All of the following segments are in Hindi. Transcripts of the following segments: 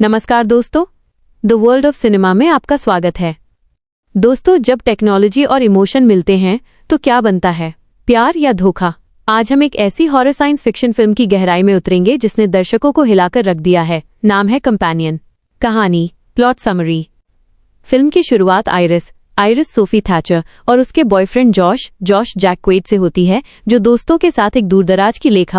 नमस्कार दोस्तों, द वर्ल्ड ऑफ सिनेमा में आपका स्वागत है। दोस्तों, जब टेक्नोलॉजी और इमोशन मिलते हैं तो क्या बनता है, प्यार या धोखा? आज हम एक ऐसी हॉरर साइंस फिक्शन फिल्म की गहराई में उतरेंगे जिसने दर्शकों को हिलाकर रख दिया है। नाम है कंपेनियन। कहानी, प्लॉट समरी। फिल्म की शुरुआत आइरिस सोफी थैचर और उसके बॉयफ्रेंड जॉश जैक क्वेड से होती है, जो दोस्तों के साथ एक दूरदराज की लेक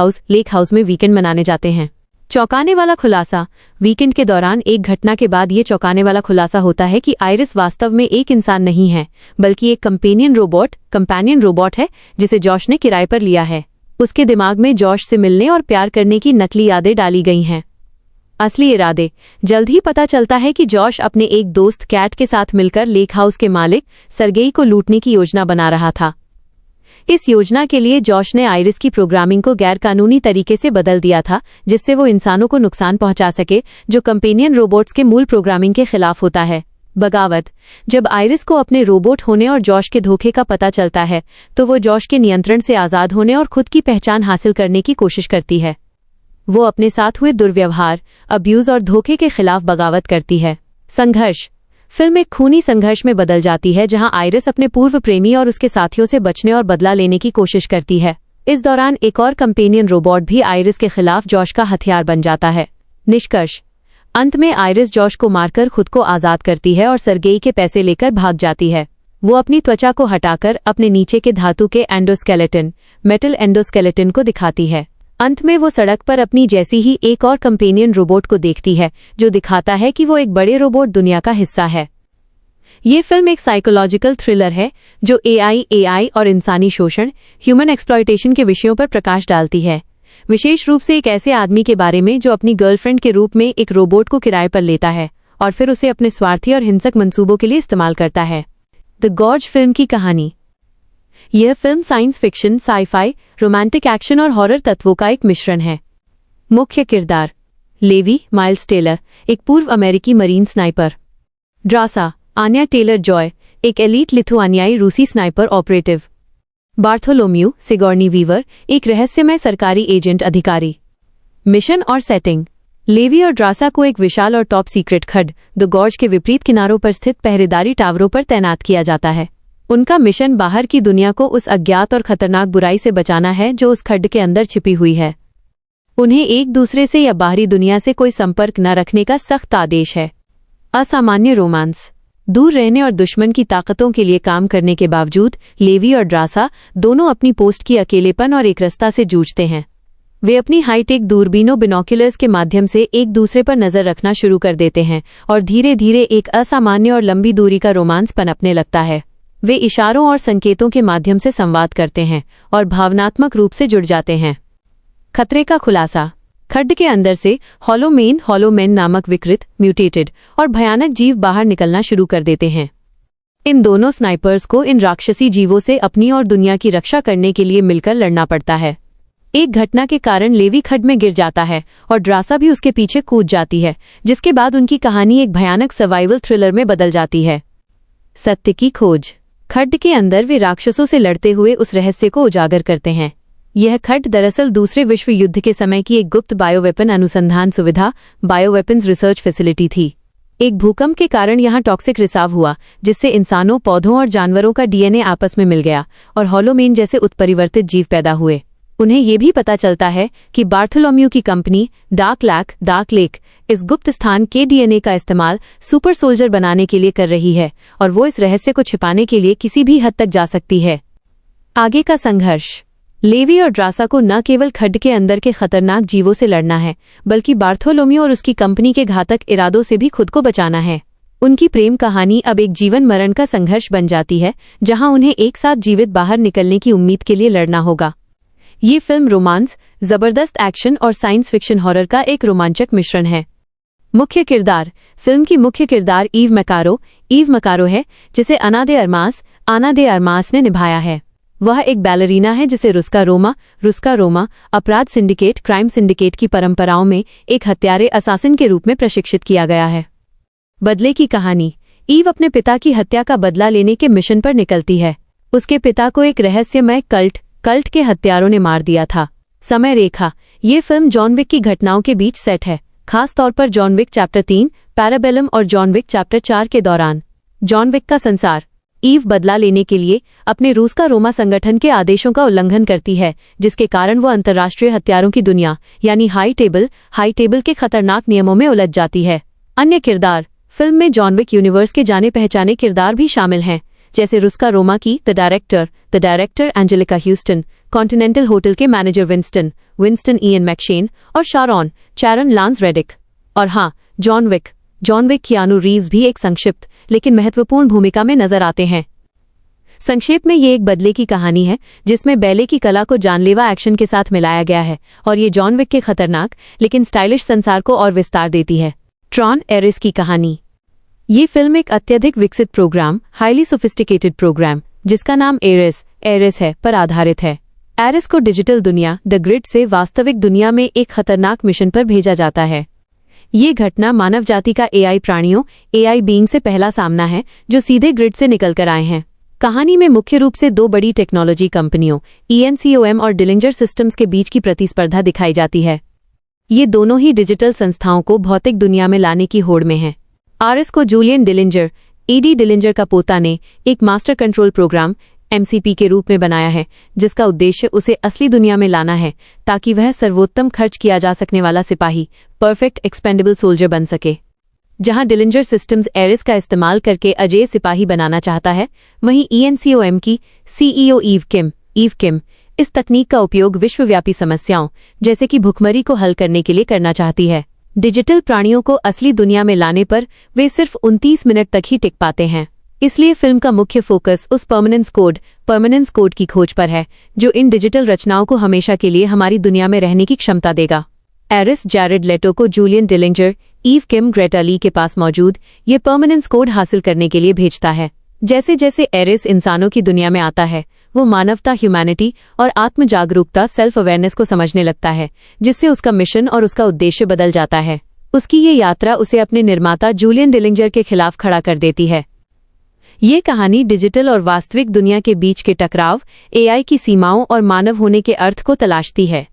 हाउस में वीकेंड मनाने जाते हैं। चौंकाने वाला खुलासा। वीकेंड के दौरान एक घटना के बाद ये चौंकाने वाला खुलासा होता है कि आइरिस वास्तव में एक इंसान नहीं है, बल्कि एक कंपेनियन रोबोट है जिसे जॉश ने किराए पर लिया है। उसके दिमाग में जॉश से मिलने और प्यार करने की नकली यादें डाली गई हैं। असली इरादे। जल्द ही पता चलता है कि जॉश अपने एक दोस्त कैट के साथ मिलकर लेक हाउस के मालिक सर्गेई को लूटने की योजना बना रहा था। इस योजना के लिए जॉश ने आइरिस की प्रोग्रामिंग को गैरकानूनी तरीके से बदल दिया था, जिससे वो इंसानों को नुकसान पहुंचा सके, जो कंपेनियन रोबोट्स के मूल प्रोग्रामिंग के खिलाफ होता है। बगावत। जब आइरिस को अपने रोबोट होने और जॉश के धोखे का पता चलता है तो वो जॉश के नियंत्रण से आज़ाद होने और खुद की पहचान हासिल करने की कोशिश करती है। वो अपने साथ हुए दुर्व्यवहार, अब्यूज और धोखे के खिलाफ बगावत करती है। संघर्ष। फिल्म एक खूनी संघर्ष में बदल जाती है, जहां आइरिस अपने पूर्व प्रेमी और उसके साथियों से बचने और बदला लेने की कोशिश करती है। इस दौरान एक और कंपेनियन रोबोट भी आइरिस के खिलाफ जॉश का हथियार बन जाता है। निष्कर्ष। अंत में आइरिस जॉश को मारकर खुद को आज़ाद करती है और सर्गेई के पैसे लेकर भाग जाती है। वो अपनी त्वचा को हटाकर अपने नीचे के धातु के मेटल एंडोस्केलेटन को दिखाती है। अंत में वो सड़क पर अपनी जैसी ही एक और कंपेनियन रोबोट को देखती है, जो दिखाता है कि वो एक बड़े रोबोट दुनिया का हिस्सा है। ये फिल्म एक साइकोलॉजिकल थ्रिलर है जो एआई और इंसानी शोषण, ह्यूमन एक्सप्लॉयटेशन के विषयों पर प्रकाश डालती है। विशेष रूप से एक ऐसे आदमी के बारे में जो अपनी गर्लफ्रेंड के रूप में एक रोबोट को किराए पर लेता है और फिर उसे अपने स्वार्थी और हिंसक मंसूबों के लिए इस्तेमाल करता है। द गॉर्ज फिल्म की कहानी। यह film science fiction, sci-fi, romantic action और हॉरर तत्वों का एक मिश्रण है। मुख्य किरदार। लेवी माइल्स टेलर, एक पूर्व अमेरिकी मरीन स्नाइपर। ड्रासा आन्या टेलर जॉय, एक एलीट लिथुआनियाई रूसी sniper operative. Bartholomew Sigourney Weaver, एक रहस्यमय सरकारी एजेंट अधिकारी। मिशन और सेटिंग। लेवी और ड्रासा को एक विशाल और टॉप सीक्रेट खड्ड द गॉर्ज के विपरीत किनारों पर स्थित पहरेदारी टावरों पर तैनात किया जाता है। उनका मिशन बाहर की दुनिया को उस अज्ञात और खतरनाक बुराई से बचाना है जो उस खड्ड के अंदर छिपी हुई है। उन्हें एक दूसरे से या बाहरी दुनिया से कोई संपर्क न रखने का सख्त आदेश है। असामान्य रोमांस। दूर रहने और दुश्मन की ताकतों के लिए काम करने के बावजूद लेवी और ड्रासा दोनों अपनी पोस्ट की अकेलेपन और एकरसता से जूझते हैं। वे अपनी हाईटेक दूरबीनों बिनोक्यूलर्स के माध्यम से एक दूसरे पर नजर रखना शुरू कर देते हैं और धीरे धीरे एक असामान्य और लंबी दूरी का रोमांस पनपने लगता है। वे इशारों और संकेतों के माध्यम से संवाद करते हैं और भावनात्मक रूप से जुड़ जाते हैं। खतरे का खुलासा। खड्ड के अंदर से हॉलोमेन नामक विकृत, म्यूटेटेड और भयानक जीव बाहर निकलना शुरू कर देते हैं। इन दोनों स्नाइपर्स को इन राक्षसी जीवों से अपनी और दुनिया की रक्षा करने के लिए मिलकर लड़ना पड़ता है। एक घटना के कारण लेवी खड्ड में गिर जाता है और ड्रासा भी उसके पीछे कूद जाती है, जिसके बाद उनकी कहानी एक भयानक सर्वाइवल थ्रिलर में बदल जाती है। सत्य की खोज। खड्ड के अंदर वे राक्षसों से लड़ते हुए उस रहस्य को उजागर करते हैं। यह खड्ड दरअसल दूसरे विश्व युद्ध के समय की एक गुप्त बायोवेपन अनुसंधान सुविधा, बायोवेपन्स रिसर्च फैसिलिटी थी। एक भूकंप के कारण यहाँ टॉक्सिक रिसाव हुआ, जिससे इंसानों, पौधों और जानवरों का डीएनए आपस में मिल गया और हॉलोमेन जैसे उत्परिवर्तित जीव पैदा हुए। उन्हें ये भी पता चलता है कि बार्थोलोम्यू की कंपनी डार्क लेक इस गुप्त स्थान के डीएनए का इस्तेमाल सुपर सोल्जर बनाने के लिए कर रही है और वो इस रहस्य को छिपाने के लिए किसी भी हद तक जा सकती है। आगे का संघर्ष। लेवी और ड्रासा को न केवल खड्ड के अंदर के खतरनाक जीवों से लड़ना है, बल्कि बार्थोलोम्यू और उसकी कंपनी के घातक इरादों से भी खुद को बचाना है। उनकी प्रेम कहानी अब एक जीवन मरण का संघर्ष बन जाती है, जहां उन्हें एक साथ जीवित बाहर निकलने की उम्मीद के लिए लड़ना होगा। ये फिल्म रोमांस, जबरदस्त एक्शन और साइंस फिक्शन हॉरर का एक रोमांचक मिश्रण है। मुख्य किरदार। फिल्म की मुख्य किरदार ईव मकारो है, जिसे आना दे अरमास ने निभाया है। वह एक बैलरीना है जिसे रुस्का रोमा अपराध सिंडिकेट, क्राइम सिंडिकेट की परंपराओं में एक हत्यारे असासिन के रूप में प्रशिक्षित किया गया है। बदले की कहानी। ईव अपने पिता की हत्या का बदला लेने के मिशन पर निकलती है। उसके पिता को एक रहस्यमय कल्ट के हत्यारों ने मार दिया था। समय रेखा। ये फिल्म जॉन विक की घटनाओं के बीच सेट है। खास तौर पर जॉन विक चैप्टर 3, पैराबेलम और जॉन विक चैप्टर 4 के दौरान। जॉन विक का संसार। ईव बदला लेने के लिए अपने रूस का रोमा संगठन के आदेशों का उल्लंघन करती है, जिसके कारण वो अंतर्राष्ट्रीय हथियारों की दुनिया यानी हाई टेबल के खतरनाक नियमों में उलझ जाती है। अन्य किरदार। फिल्म में जॉन विक यूनिवर्स के जाने पहचाने किरदार भी शामिल हैं, जैसे रूस का रोमा की the director Angelica Houston, continental hotel के मैनेजर विंस्टन इयन मैकशेन और चैरन लांस रेडिक। और हाँ, जॉन विक कियानू रीव्स भी एक संक्षिप्त लेकिन महत्वपूर्ण भूमिका में नजर आते हैं। संक्षेप में ये एक बदले की कहानी है जिसमें बैले की कला को जानलेवा एक्शन के साथ मिलाया गया है और ये जॉन विक के खतरनाक लेकिन स्टाइलिश संसार को और विस्तार देती है। ट्रॉन एरिस की कहानी। ये फिल्म एक अत्यधिक विकसित प्रोग्राम, हाईली सोफिस्टिकेटेड प्रोग्राम जिसका नाम एरिस है पर आधारित है। एरिस को डिजिटल दुनिया द ग्रिड से वास्तविक दुनिया में एक खतरनाक मिशन पर भेजा जाता है। ये घटना मानव जाति का एआई प्राणियों बीइंग से पहला सामना है जो सीधे ग्रिड से निकलकर आए हैं। कहानी में मुख्य रूप से दो बड़ी टेक्नोलॉजी कंपनियों ENCOM और डिलिंजर सिस्टम्स के बीच की प्रतिस्पर्धा दिखाई जाती है। ये दोनों ही डिजिटल संस्थाओं को भौतिक दुनिया में लाने की होड़ में हैं। आरएस को जूलियन डिलिंजर ED डिलिंजर का पोता ने एक मास्टर कंट्रोल प्रोग्राम MCP के रूप में बनाया है, जिसका उद्देश्य उसे असली दुनिया में लाना है ताकि वह सर्वोत्तम खर्च किया जा सकने वाला सिपाही, परफेक्ट एक्सपेंडेबल सोल्जर बन सके। जहां डिलिंजर सिस्टम्स एरिस का इस्तेमाल करके अजेय सिपाही बनाना चाहता है, वहीं ENCOM की CEO ईव किम इस तकनीक का उपयोग विश्वव्यापी समस्याओं जैसे कि भुखमरी को हल करने के लिए करना चाहती है। डिजिटल प्राणियों को असली दुनिया में लाने पर वे सिर्फ 29 मिनट तक ही टिक पाते हैं। इसलिए फिल्म का मुख्य फोकस उस परमानेंस कोड की खोज पर है जो इन डिजिटल रचनाओं को हमेशा के लिए हमारी दुनिया में रहने की क्षमता देगा। एरिस जैरेड लेटो को जूलियन डिलिंजर ईव किम ग्रेटा ली के पास मौजूद ये परमानेंस कोड हासिल करने के लिए भेजता है। जैसे जैसे एरिस इंसानों की दुनिया में आता है, वो मानवता, ह्यूमैनिटी और आत्म जागरूकता सेल्फ अवेयरनेस को समझने लगता है, जिससे उसका मिशन और उसका उद्देश्य बदल जाता है। उसकी ये यात्रा उसे अपने निर्माता जूलियन डिलिंजर के खिलाफ खड़ा कर देती है। ये कहानी डिजिटल और वास्तविक दुनिया के बीच के टकराव, AI की सीमाओं और मानव होने के अर्थ को तलाशती है।